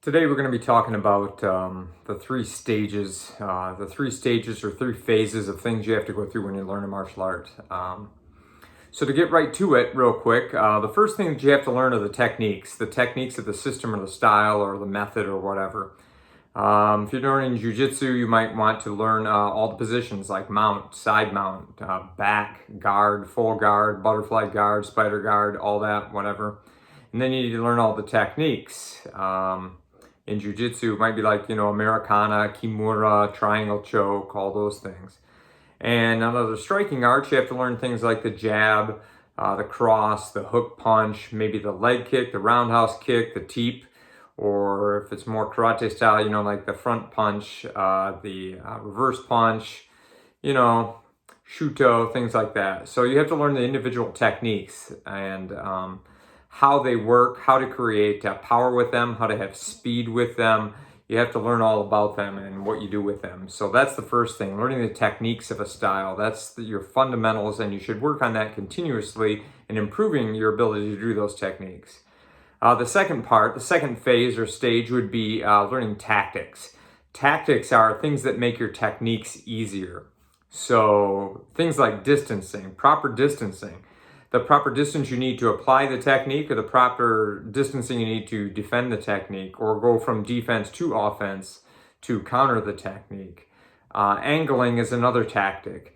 Today we're going to be talking about the three stages or three phases of things you have to go through when you learn a martial art. So to get right to it real quick, the first thing that you have to learn are the techniques of the system or the style or the method or whatever. If you're learning jiu-jitsu, you might want to learn all the positions like mount, side mount, back, guard, full guard, butterfly guard, spider guard, all that, whatever. And then you need to learn all the techniques. In jiu-jitsu, it might be like, Americana, Kimura, triangle choke, all those things. And on other striking arts, you have to learn things like the jab, the cross, the hook punch, maybe the leg kick, the roundhouse kick, the teep, or if it's more karate style, like the front punch, the reverse punch, shuto, things like that. So you have to learn the individual techniques and how they work, how to create power with them, how to have speed with them. You have to learn all about them and what you do with them. So that's the first thing, learning the techniques of a style. That's your fundamentals, and you should work on that continuously and improving your ability to do those techniques. The second phase or stage would be learning tactics. Tactics are things that make your techniques easier. So things like distancing, proper distancing. The proper distance you need to apply the technique, or the proper distancing you need to defend the technique, or go from defense to offense to counter the technique. Angling is another tactic.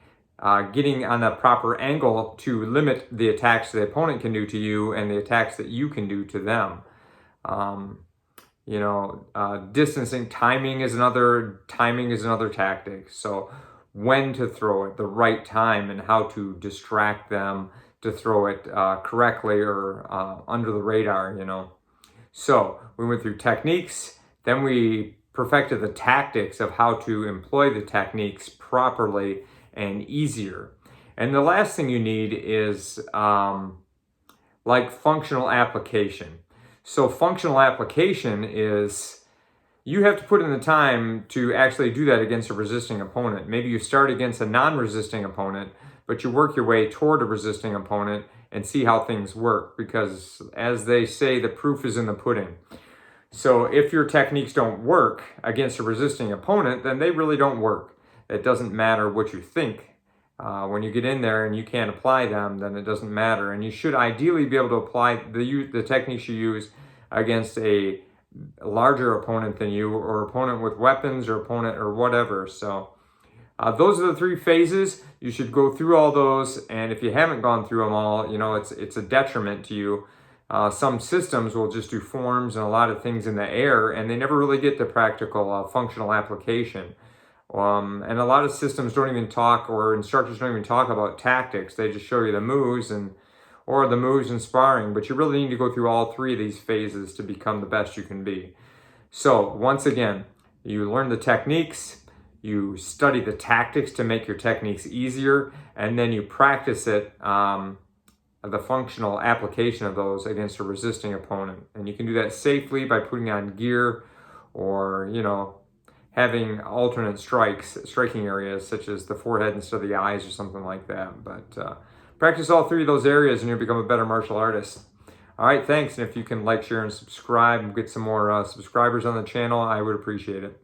Getting on the proper angle to limit the attacks the opponent can do to you and the attacks that you can do to them. Distancing, timing is another tactic. So when to throw it, the right time, and how to distract them to throw it correctly or under the radar, So we went through techniques, then we perfected the tactics of how to employ the techniques properly and easier. And the last thing you need is like functional application. So functional application is you have to put in the time to actually do that against a resisting opponent. Maybe you start against a non-resisting opponent, but you work your way toward a resisting opponent and see how things work, because as they say, the proof is in the pudding. So if your techniques don't work against a resisting opponent, then they really don't work. It doesn't matter what you think. When you get in there and you can't apply them, then it doesn't matter. And you should ideally be able to apply the techniques you use against a larger opponent than you, or opponent with weapons, or opponent or whatever. So those are the three phases. You should go through all those, and if you haven't gone through them all, it's a detriment to you. Some systems will just do forms and a lot of things in the air, and they never really get to practical functional application. And a lot of systems don't even talk, or instructors don't even talk about tactics. They just show you the moves or the moves in sparring, but you really need to go through all three of these phases to become the best you can be. So once again, you learn the techniques, you study the tactics to make your techniques easier, and then you practice it, the functional application of those against a resisting opponent. And you can do that safely by putting on gear, or, having alternate striking areas, such as the forehead instead of the eyes or something like that. But practice all three of those areas and you'll become a better martial artist. All right, thanks. And if you can like, share, and subscribe and get some more subscribers on the channel, I would appreciate it.